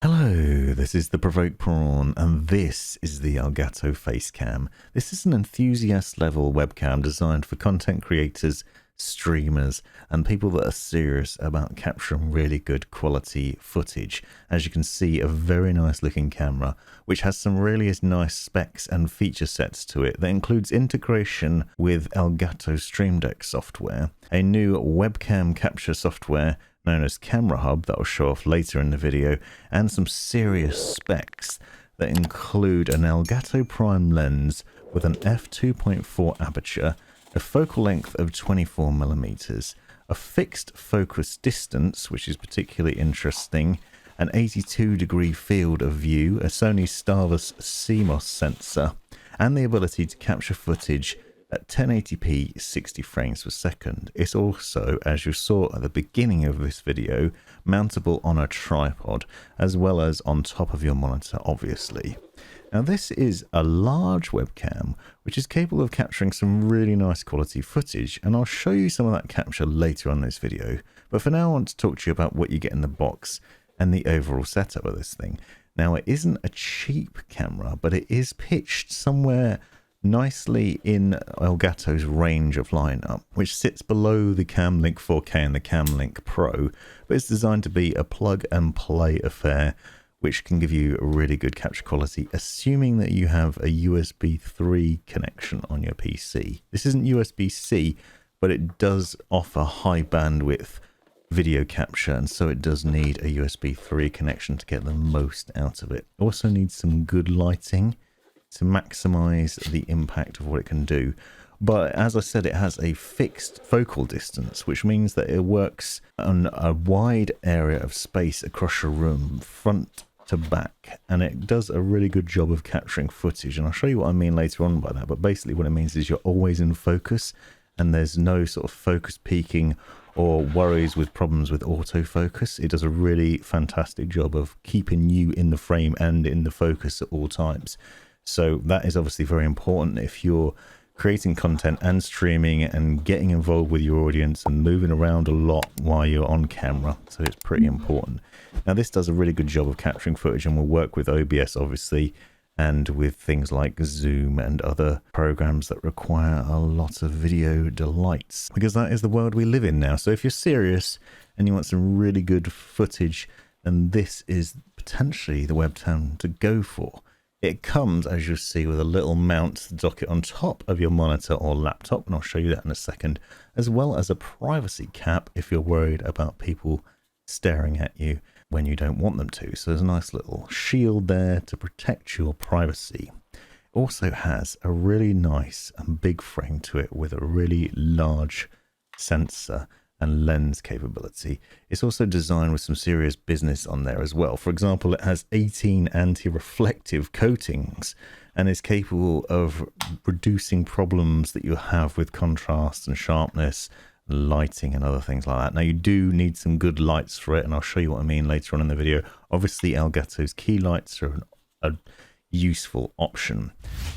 Hello, this is the Provoked Prawn, and this is the Elgato Facecam. This is an enthusiast-level webcam designed for content creators, streamers, and people that are serious about capturing really good quality footage. As you can see, a very nice looking camera, which has some really nice specs and feature sets to it that includes integration with Elgato Stream Deck software, a new webcam capture software known as Camera Hub that will show off later in the video, and some serious specs that include an Elgato prime lens with an f2.4 aperture, a focal length of 24mm, a fixed focus distance, which is particularly interesting, an 82-degree field of view, a Sony Starvis CMOS sensor, and the ability to capture footage at 1080p 60 frames per second. It's also, as you saw at the beginning of this video, mountable on a tripod as well as on top of your monitor, obviously. Now this is a large webcam which is capable of capturing some really nice quality footage, and I'll show you some of that capture later on in this video. But for now I want to talk to you about what you get in the box and the overall setup of this thing. Now it isn't a cheap camera, but it is pitched somewhere nicely in Elgato's range of lineup, which sits below the Camlink 4K and the Camlink Pro, but it's designed to be a plug and play affair which can give you a really good capture quality, assuming that you have a USB 3 connection on your PC. This isn't USB-C, but it does offer high bandwidth video capture, and so it does need a USB 3 connection to get the most out of it. Also needs some good lighting to maximize the impact of what it can do. But as I said, it has a fixed focal distance, which means that it works on a wide area of space across your room, front to back, and it does a really good job of capturing footage. And I'll show you what I mean later on by that, but basically what it means is you're always in focus and there's no sort of focus peaking or worries with problems with autofocus. It does a really fantastic job of keeping you in the frame and in the focus at all times. So that is obviously very important if you're creating content and streaming and getting involved with your audience and moving around a lot while you're on camera. So it's pretty important. Now this does a really good job of capturing footage and will work with OBS obviously, and with things like Zoom and other programs that require a lot of video delights, because that is the world we live in now. So if you're serious and you want some really good footage, then this is potentially the webcam to go for. It comes, as you'll see, with a little mount to dock it on top of your monitor or laptop, and I'll show you that in a second, as well as a privacy cap if you're worried about people staring at you when you don't want them to. So there's a nice little shield there to protect your privacy. It also has a really nice and big frame to it with a really large sensor and lens capability. It's also designed with some serious business on there as well. For example, it has 18 anti-reflective coatings and is capable of reducing problems that you have with contrast and sharpness, lighting and other things like that. Now you do need some good lights for it, and I'll show you what I mean later on in the video. Obviously Elgato's key lights are a useful option,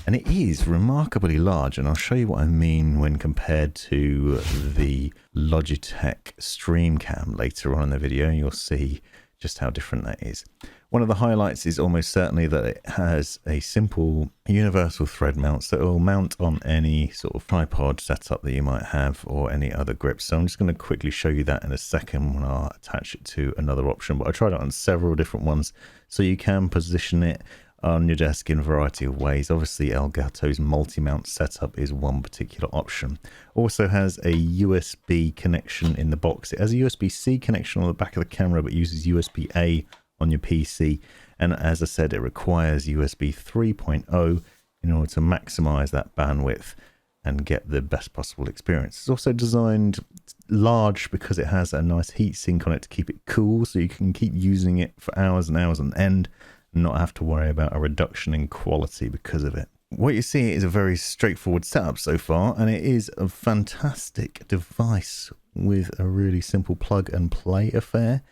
and it is remarkably large, and I'll show you what I mean when compared to the Logitech StreamCam later on in the video, and you'll see just how different that is. One of the highlights is almost certainly that it has a simple universal thread mount, so it will mount on any sort of tripod setup that you might have or any other grips. So I'm just going to quickly show you that in a second when I attach it to another option, but I tried it on several different ones, so you can position it on your desk in a variety of ways. Obviously Elgato's multi-mount setup is one particular option. Also has a USB connection in the box. It has a USB-C connection on the back of the camera, but uses USB-A on your PC, and as I said, it requires USB 3.0 in order to maximize that bandwidth and get the best possible experience. It's also designed large because it has a nice heat sink on it to keep it cool, so you can keep using it for hours and hours on end and not have to worry about a reduction in quality because of it. What you see is a very straightforward setup so far, and it is a fantastic device with a really simple plug and play affair.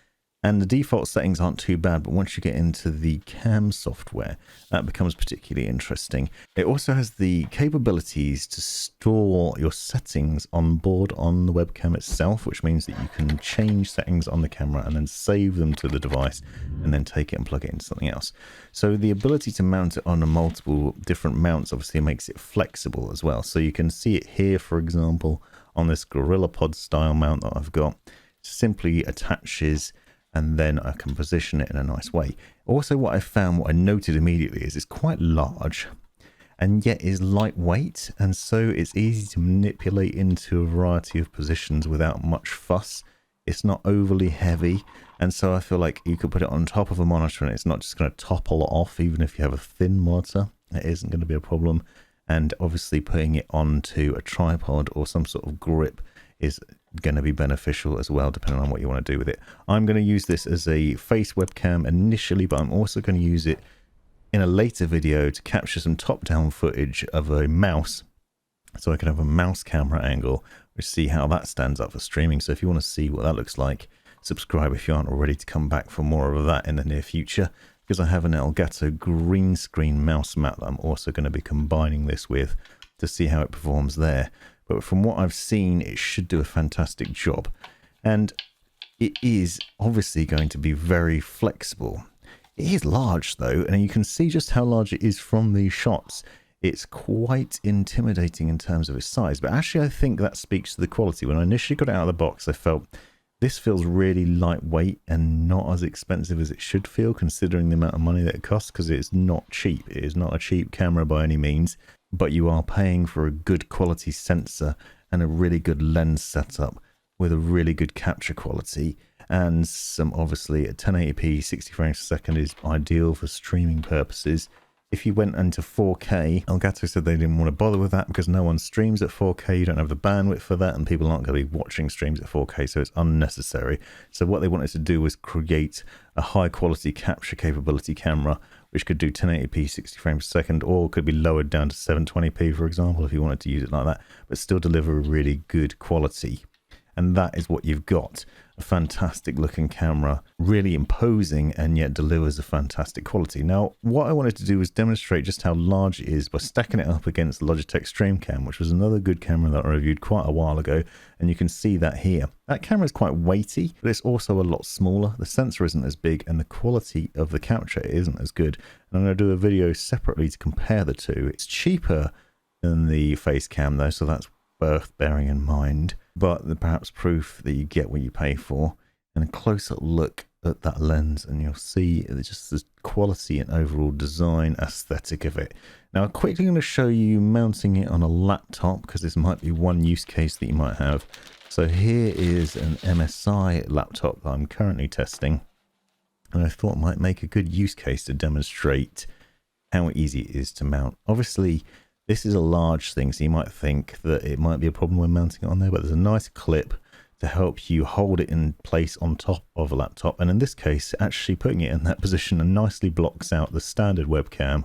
And the default settings aren't too bad, but once you get into the cam software, that becomes particularly interesting. It also has the capabilities to store your settings on board on the webcam itself, which means that you can change settings on the camera and then save them to the device and then take it and plug it into something else. So the ability to mount it on a multiple different mounts obviously makes it flexible as well. So you can see it here, for example, on this GorillaPod style mount that I've got. It simply attaches and then I can position it in a nice way. Also, what I noted immediately is it's quite large and yet is lightweight, and so it's easy to manipulate into a variety of positions without much fuss. It's not overly heavy, and so I feel like you could put it on top of a monitor and it's not just going to topple off. Even if you have a thin monitor, it isn't going to be a problem. And obviously putting it onto a tripod or some sort of grip is going to be beneficial as well, depending on what you want to do with it. I'm going to use this as a face webcam initially, but I'm also going to use it in a later video to capture some top-down footage of a mouse, so I can have a mouse camera angle, which see how that stands up for streaming. So if you want to see what that looks like, subscribe if you aren't already to come back for more of that in the near future, because I have an Elgato green screen mouse mat that I'm also going to be combining this with to see how it performs there. But from what I've seen, it should do a fantastic job. And it is obviously going to be very flexible. It is large though, and you can see just how large it is from these shots. It's quite intimidating in terms of its size, but actually I think that speaks to the quality. When I initially got it out of the box, I felt this feels really lightweight and not as expensive as it should feel, considering the amount of money that it costs, because it's not cheap. It is not a cheap camera by any means. But you are paying for a good quality sensor and a really good lens setup with a really good capture quality, and some obviously at 1080p 60 frames per second is ideal for streaming purposes. If you went into 4K, Elgato said they didn't want to bother with that because no one streams at 4K. You don't have the bandwidth for that, and people aren't going to be watching streams at 4K, so it's unnecessary. So what they wanted to do was create a high quality capture capability camera which could do 1080p 60 frames per second, or could be lowered down to 720p, for example, if you wanted to use it like that, but still deliver a really good quality. And that is what you've got. A fantastic looking camera, really imposing, and yet delivers a fantastic quality. Now, what I wanted to do was demonstrate just how large it is by stacking it up against the Logitech StreamCam, which was another good camera that I reviewed quite a while ago, and you can see that here. That camera is quite weighty, but it's also a lot smaller. The sensor isn't as big, and the quality of the capture isn't as good. And I'm going to do a video separately to compare the two. It's cheaper than the Facecam though, so that's worth bearing in mind, but perhaps proof that you get what you pay for. And a close-up look at that lens and you'll see just the quality and overall design aesthetic of it. Now I'm quickly going to show you mounting it on a laptop, because this might be one use case that you might have. So here is an MSI laptop that I'm currently testing, and I thought it might make a good use case to demonstrate how easy it is to mount. Obviously this is a large thing, so you might think that it might be a problem when mounting it on there, but there's a nice clip to help you hold it in place on top of a laptop. And in this case, actually putting it in that position and nicely blocks out the standard webcam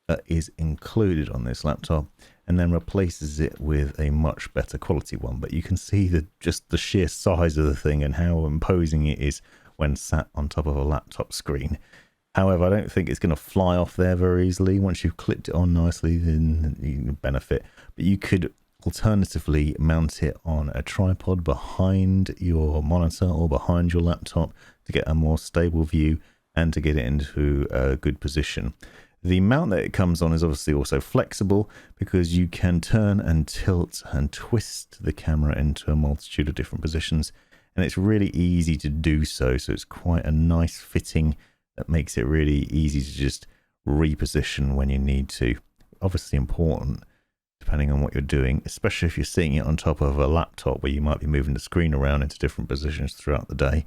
that is included on this laptop, and then replaces it with a much better quality one. But you can see just the sheer size of the thing and how imposing it is when sat on top of a laptop screen. However, I don't think it's going to fly off there very easily. Once you've clipped it on nicely, then you can benefit. But you could alternatively mount it on a tripod behind your monitor or behind your laptop to get a more stable view and to get it into a good position. The mount that it comes on is obviously also flexible, because you can turn and tilt and twist the camera into a multitude of different positions, and it's really easy to do so. So it's quite a nice fitting that makes it really easy to just reposition when you need to. Obviously important depending on what you're doing, especially if you're seeing it on top of a laptop where you might be moving the screen around into different positions throughout the day.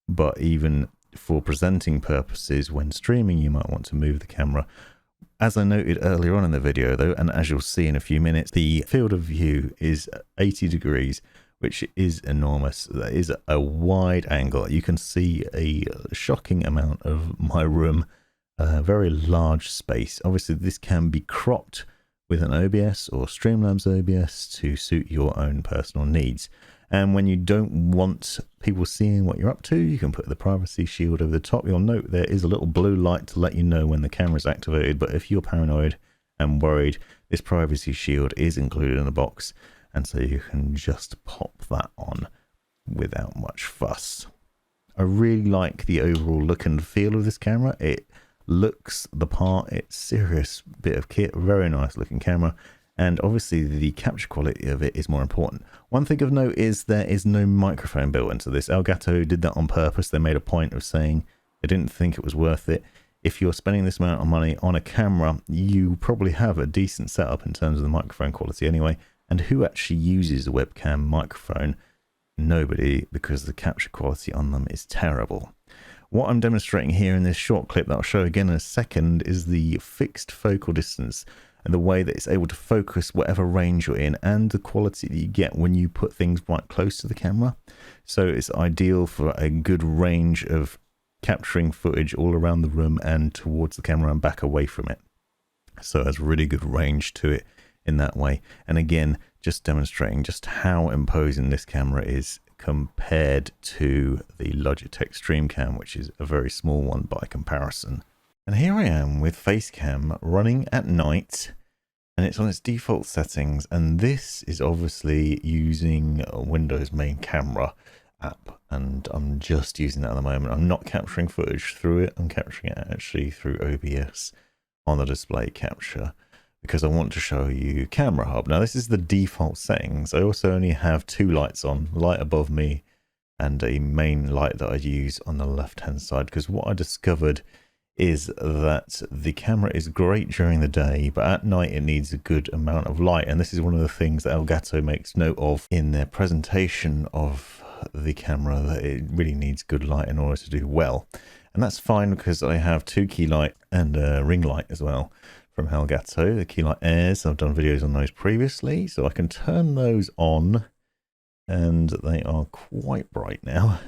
But even for presenting purposes, when streaming, you might want to move the camera. As I noted earlier on in the video though, and as you'll see in a few minutes, the field of view is 80 degrees, which is enormous. That is a wide angle. You can see a shocking amount of my room, a very large space. Obviously this can be cropped with an OBS or Streamlabs OBS to suit your own personal needs. And when you don't want people seeing what you're up to, you can put the privacy shield over the top. You'll note there is a little blue light to let you know when the camera is activated, but if you're paranoid and worried, this privacy shield is included in the box, and so you can just pop that on without much fuss. I really like the overall look and feel of this camera. It looks the part. It's serious bit of kit, very nice looking camera, and obviously the capture quality of it is more important. One thing of note is there is no microphone built into this. Elgato did that on purpose. They made a point of saying they didn't think it was worth it. If you're spending this amount of money on a camera, you probably have a decent setup in terms of the microphone quality anyway. And who actually uses a webcam microphone? Nobody, because the capture quality on them is terrible. What I'm demonstrating here in this short clip that I'll show again in a second is the fixed focal distance and the way that it's able to focus whatever range you're in, and the quality that you get when you put things right close to the camera. So it's ideal for a good range of capturing footage all around the room and towards the camera and back away from it. So it has really good range to it in that way. And again, just demonstrating just how imposing this camera is compared to the Logitech StreamCam, which is a very small one by comparison. And here I am with Facecam running at night, and it's on its default settings, and this is obviously using a Windows main camera app, and I'm just using that at the moment. I'm not capturing footage through it, I'm capturing it actually through OBS on the display capture, because I want to show you Camera Hub. Now this is the default settings. I also only have two lights on, light above me and a main light that I use on the left hand side, because what I discovered is that the camera is great during the day, but at night it needs a good amount of light, and this is one of the things that Elgato makes note of in their presentation of the camera, that it really needs good light in order to do well. And that's fine because I have two key light and a ring light as well from Elgato, the key light airs. I've done videos on those previously, so I can turn those on, and they are quite bright now.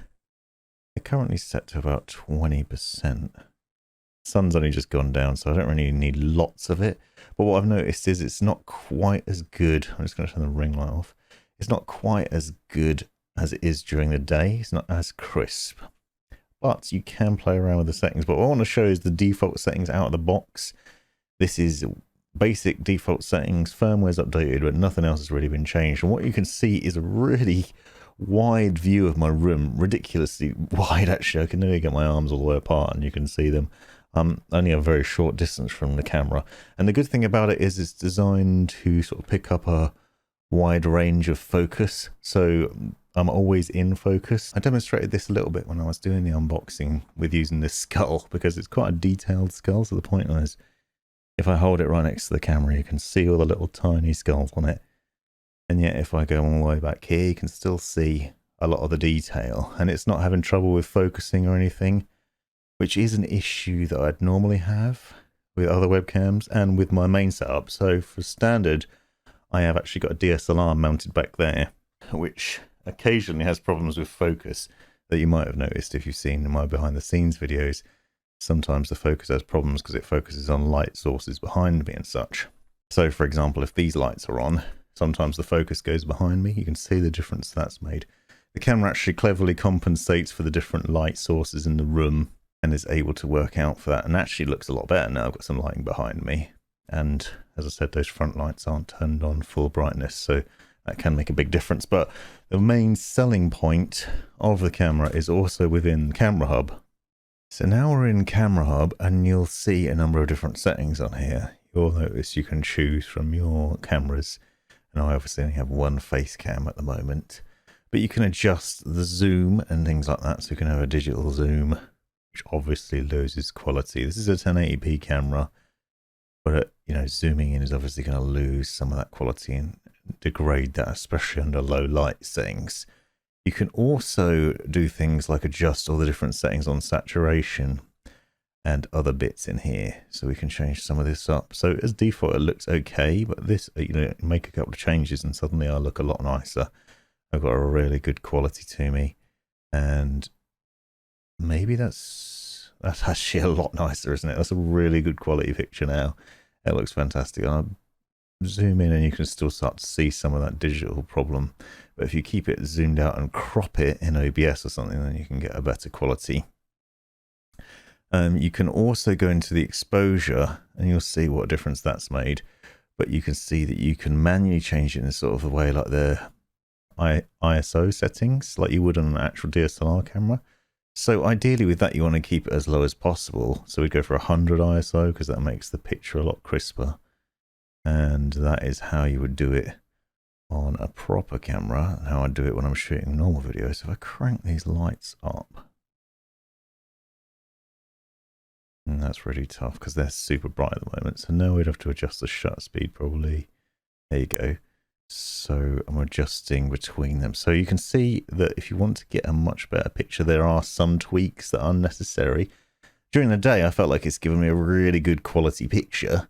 They're currently set to about 20%. Sun's only just gone down, so I don't really need lots of it. But what I've noticed is it's not quite as good. I'm just going to turn the ring light off. It's not quite as good as it is during the day. It's not as crisp, but you can play around with the settings. But what I want to show is the default settings out of the box. This is basic default settings. Firmware's updated, but nothing else has really been changed. And what you can see is a really wide view of my room, ridiculously wide actually. I can nearly get my arms all the way apart and you can see them. Only a very short distance from the camera, and the good thing about it is it's designed to sort of pick up a wide range of focus, so I'm always in focus. I demonstrated this a little bit when I was doing the unboxing with using this skull, because it's quite a detailed skull, so the point was if I hold it right next to the camera you can see all the little tiny skulls on it, and yet if I go all the way back here you can still see a lot of the detail, and it's not having trouble with focusing or anything, which is an issue that I'd normally have with other webcams and with my main setup. So for standard, I have actually got a DSLR mounted back there, which occasionally has problems with focus that you might have noticed if you've seen my behind the scenes videos. Sometimes the focus has problems because it focuses on light sources behind me and such. So for example, if these lights are on, sometimes the focus goes behind me. You can see the difference that's made. The camera actually cleverly compensates for the different light sources in the room and is able to work out for that, and actually looks a lot better now. I've got some lighting behind me, and as I said, those front lights aren't turned on full brightness, so that can make a big difference. But the main selling point of the camera is also within Camera Hub. So now we're in Camera Hub, and you'll see a number of different settings on here. You'll notice you can choose from your cameras, and I obviously only have one Facecam at the moment, but you can adjust the zoom and things like that, so you can have a digital zoom, which obviously loses quality. This is a 1080p camera, but you know, zooming in is obviously going to lose some of that quality and degrade that, especially under low light settings. You can also do things like adjust all the different settings on saturation and other bits in here, so we can change some of this up. So as default it looks okay, but this, you know, make a couple of changes and suddenly I look a lot nicer. I've got a really good quality to me, and maybe that's actually a lot nicer, isn't it? That's a really good quality picture now. It looks fantastic. zoom in and you can still start to see some of that digital problem. But if you keep it zoomed out and crop it in OBS or something, then you can get a better quality. You can also go into the exposure and you'll see what difference that's made. But you can see that you can manually change it in sort of a way like the ISO settings, like you would on an actual DSLR camera. So ideally with that, you want to keep it as low as possible. So we go for 100 ISO because that makes the picture a lot crisper. And that is how you would do it on a proper camera, how I do it when I'm shooting normal videos. If I crank these lights up, and that's really tough because they're super bright at the moment. So now we'd have to adjust the shutter speed probably. There you go. So I'm adjusting between them. So you can see that if you want to get a much better picture, there are some tweaks that are necessary. During the day, I felt like it's given me a really good quality picture.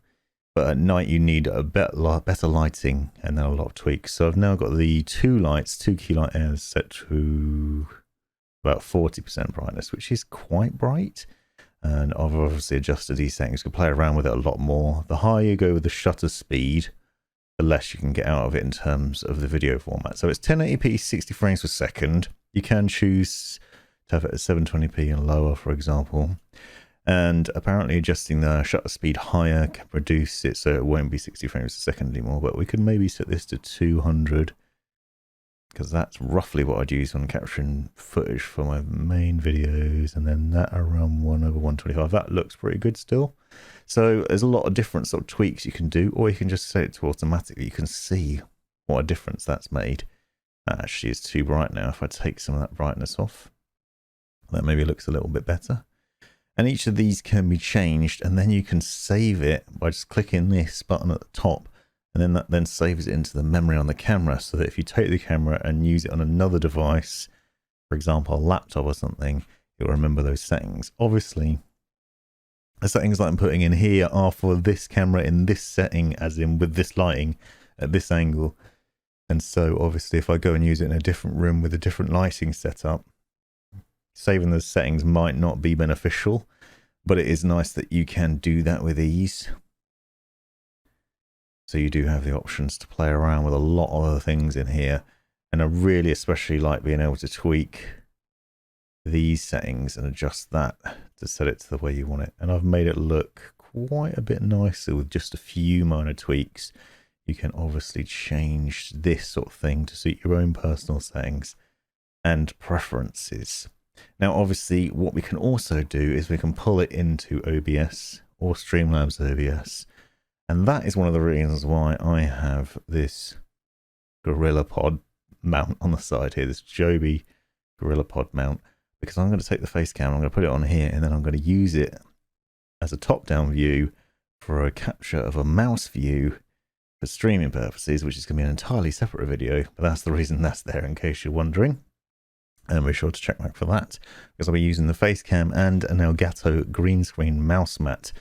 But at night, you need a better lighting and then a lot of tweaks. So I've now got the two key light airs set to about 40% brightness, which is quite bright. And I've obviously adjusted these settings. You can play around with it a lot more. The higher you go with the shutter speed, the less you can get out of it in terms of the video format. So it's 1080p 60 frames per second. You can choose to have it at 720p and lower, for example. And apparently adjusting the shutter speed higher can reduce it so it won't be 60 frames per second anymore. But we could maybe set this to 200 because that's roughly what I'd use when capturing footage for my main videos. And then that around 1/125. That looks pretty good still. So there's a lot of different sort of tweaks you can do, or you can just set it to automatically. You can see what a difference that's made. That actually is too bright now. If I take some of that brightness off, that maybe looks a little bit better. And each of these can be changed, and then you can save it by just clicking this button at the top, and then that then saves it into the memory on the camera, so that if you take the camera and use it on another device, for example, a laptop or something, you'll remember those settings. Obviously, the settings that I'm putting in here are for this camera in this setting, as in with this lighting at this angle. And so obviously if I go and use it in a different room with a different lighting setup, saving those settings might not be beneficial, but it is nice that you can do that with ease. So you do have the options to play around with a lot of other things in here. And I really especially like being able to tweak these settings and adjust that to set it to the way you want it. And I've made it look quite a bit nicer with just a few minor tweaks. You can obviously change this sort of thing to suit your own personal settings and preferences. Now, obviously, what we can also do is we can pull it into OBS or Streamlabs OBS. And that is one of the reasons why I have this GorillaPod mount on the side here, this Joby GorillaPod mount, because I'm going to take the face cam, I'm going to put it on here, and then I'm going to use it as a top-down view for a capture of a mouse view for streaming purposes, which is going to be an entirely separate video, but that's the reason that's there, in case you're wondering. And be sure to check back for that, because I'll be using the face cam and an Elgato green screen mouse mat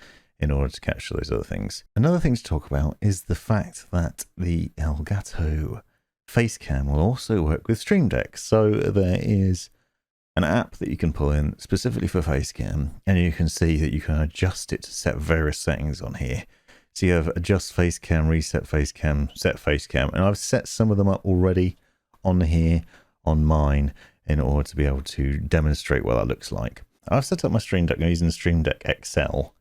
in order to capture those other things. Another thing to talk about is the fact that the Elgato Facecam will also work with Stream Deck. So there is an app that you can pull in specifically for Facecam, and you can see that you can adjust it to set various settings on here. So you have adjust Facecam, reset Facecam, set Facecam, and I've set some of them up already on here on mine in order to be able to demonstrate what that looks like. I've set up my Stream Deck using Stream Deck XL,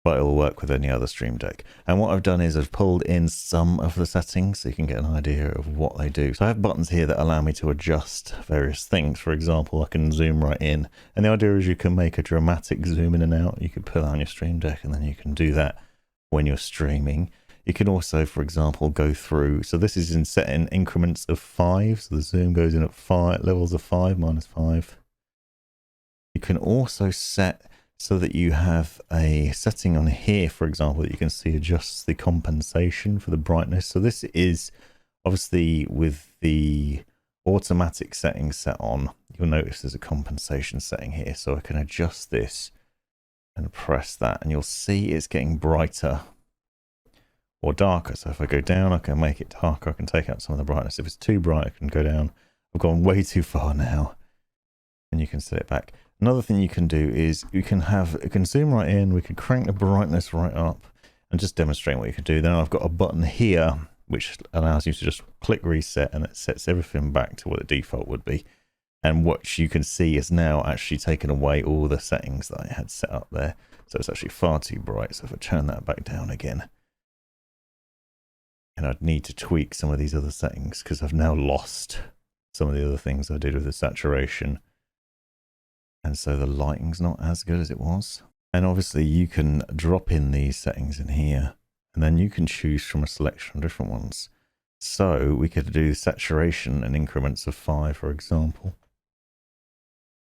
but it'll work with any other Stream Deck. And what I've done is I've pulled in some of the settings so you can get an idea of what they do. So I have buttons here that allow me to adjust various things. For example, I can zoom right in. And the idea is you can make a dramatic zoom in and out. You could put that on your Stream Deck and then you can do that when you're streaming. You can also, for example, go through. So this is set in increments of 5. So the zoom goes in at 5 levels of 5, -5. You can also set so that you have a setting on here, for example, that you can see adjusts the compensation for the brightness. So this is obviously with the automatic settings set on. You'll notice there's a compensation setting here. So I can adjust this and press that, and you'll see it's getting brighter or darker. So if I go down, I can make it darker. I can take out some of the brightness. If it's too bright, I can go down. I've gone way too far now, and you can set it back. Another thing you can do is you can zoom right in. We can crank the brightness right up, and just demonstrating what you can do. Then I've got a button here which allows you to just click reset, and it sets everything back to what the default would be. And what you can see is now actually taken away all the settings that I had set up there. So it's actually far too bright. So if I turn that back down again, and I'd need to tweak some of these other settings because I've now lost some of the other things I did with the saturation. And so the lighting's not as good as it was. And obviously you can drop in these settings in here, and then you can choose from a selection of different ones. So we could do saturation in increments of 5, for example.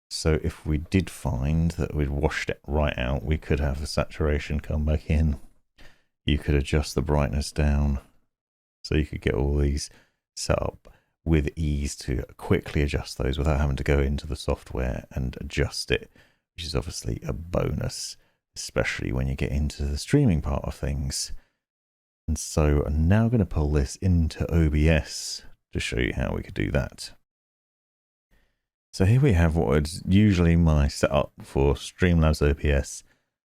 So if we did find that we'd washed it right out, we could have the saturation come back in. You could adjust the brightness down. So you could get all these set up with ease to quickly adjust those without having to go into the software and adjust it, which is obviously a bonus, especially when you get into the streaming part of things. And so I'm now going to pull this into OBS to show you how we could do that. So here we have what is usually my setup for Streamlabs OBS.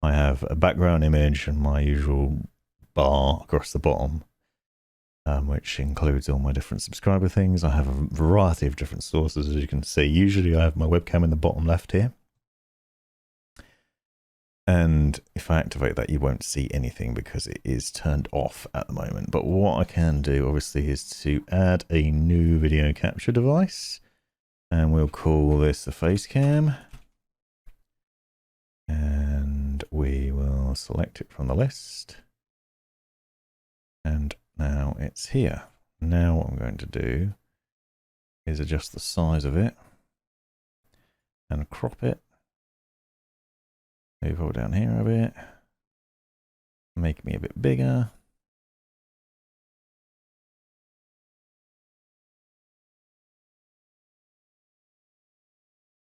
I have a background image and my usual bar across the bottom, which includes all my different subscriber things. I have a variety of different sources, as you can see. Usually I have my webcam in the bottom left here. And if I activate that, you won't see anything because it is turned off at the moment. But what I can do, obviously, is to add a new video capture device. And we'll call this a Facecam. And we will select it from the list. And now it's here. Now what I'm going to do is adjust the size of it and crop it. Move all down here a bit. Make me a bit bigger.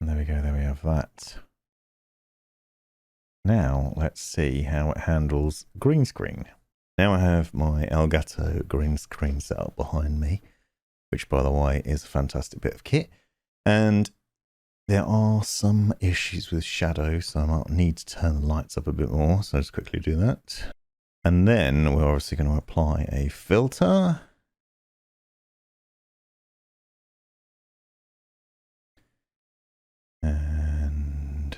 And there we go, there we have that. Now let's see how it handles green screen. Now I have my Elgato green screen set up behind me, which by the way is a fantastic bit of kit. And there are some issues with shadow, so I might need to turn the lights up a bit more. So let's quickly do that. And then we're obviously going to apply a filter. And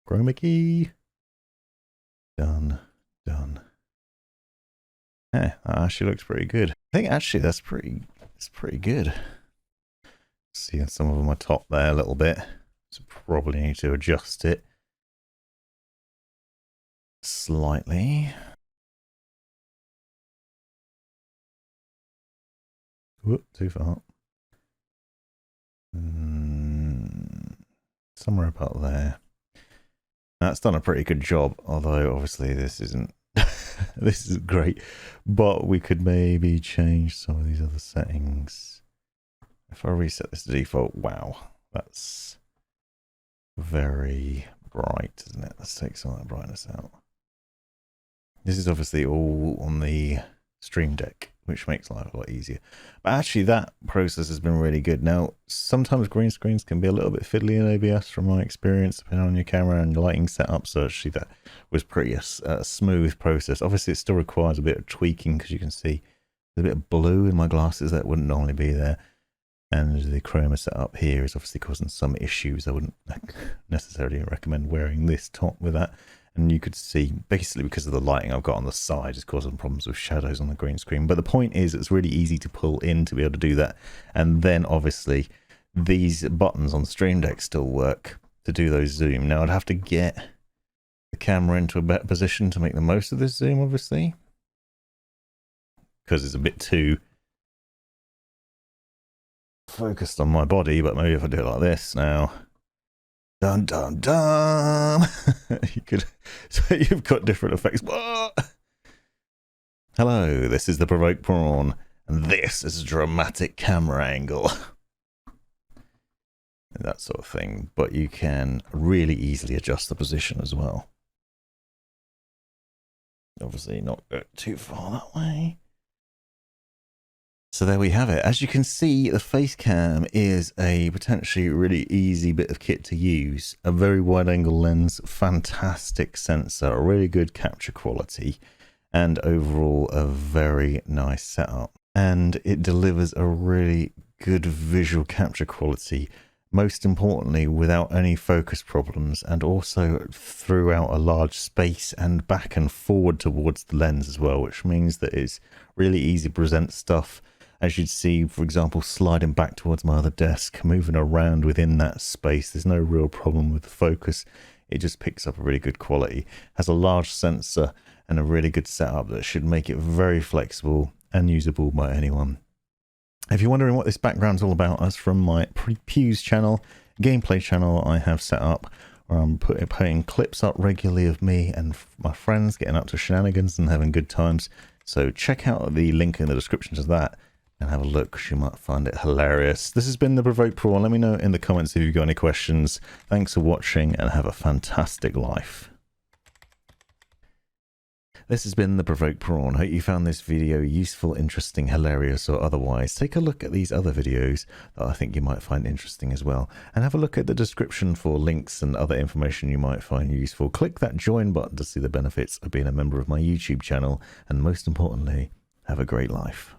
chroma key. Done, done. Yeah, that actually looks pretty good. I think actually that's pretty good. See some of my top there a little bit. So probably need to adjust it slightly. Whoop, too far. Somewhere about there. That's done a pretty good job, although obviously this isn't this is great, but we could maybe change some of these other settings. If I reset this to default, wow, that's very bright, isn't it? Let's take some of that brightness out. This is obviously all on the Stream Deck, which makes life a lot easier. But actually that process has been really good. Now, sometimes green screens can be a little bit fiddly in OBS from my experience, depending on your camera and your lighting setup. So actually that was pretty a smooth process. Obviously it still requires a bit of tweaking because you can see there's a bit of blue in my glasses that wouldn't normally be there. And the chroma setup here is obviously causing some issues. I wouldn't necessarily recommend wearing this top with that. And you could see, basically because of the lighting I've got on the side, is causing problems with shadows on the green screen. But the point is, it's really easy to pull in to be able to do that. And then obviously these buttons on the Stream Deck still work to do those zoom. Now I'd have to get the camera into a better position to make the most of this zoom, obviously, because it's a bit too focused on my body. But maybe if I do it like this now. Dun dun dun! You could, so you've got different effects. Whoa! Hello, this is the Provoked Prawn, and this is a dramatic camera angle. And that sort of thing, but you can really easily adjust the position as well. Obviously not go too far that way. So there we have it. As you can see, the Facecam is a potentially really easy bit of kit to use. A very wide angle lens, fantastic sensor, really good capture quality. and overall a very nice setup. And it delivers a really good visual capture quality, most importantly without any focus problems, and also throughout a large space and back and forward towards the lens as well, which means that it's really easy to present stuff, as you'd see, for example, sliding back towards my other desk, moving around within that space. There's no real problem with the focus. It just picks up a really good quality, has a large sensor and a really good setup that should make it very flexible and usable by anyone. If you're wondering what this background's all about, that's from my Pews channel, gameplay channel I have set up, where I'm putting clips up regularly of me and my friends getting up to shenanigans and having good times. So check out the link in the description to that and have a look, because you might find it hilarious. This has been the Provoked Prawn. Let me know in the comments if you've got any questions. Thanks for watching and have a fantastic life. This has been the Provoked Prawn. Hope you found this video useful, interesting, hilarious, or otherwise. Take a look at these other videos that I think you might find interesting as well. And have a look at the description for links and other information you might find useful. Click that join button to see the benefits of being a member of my YouTube channel. And most importantly, have a great life.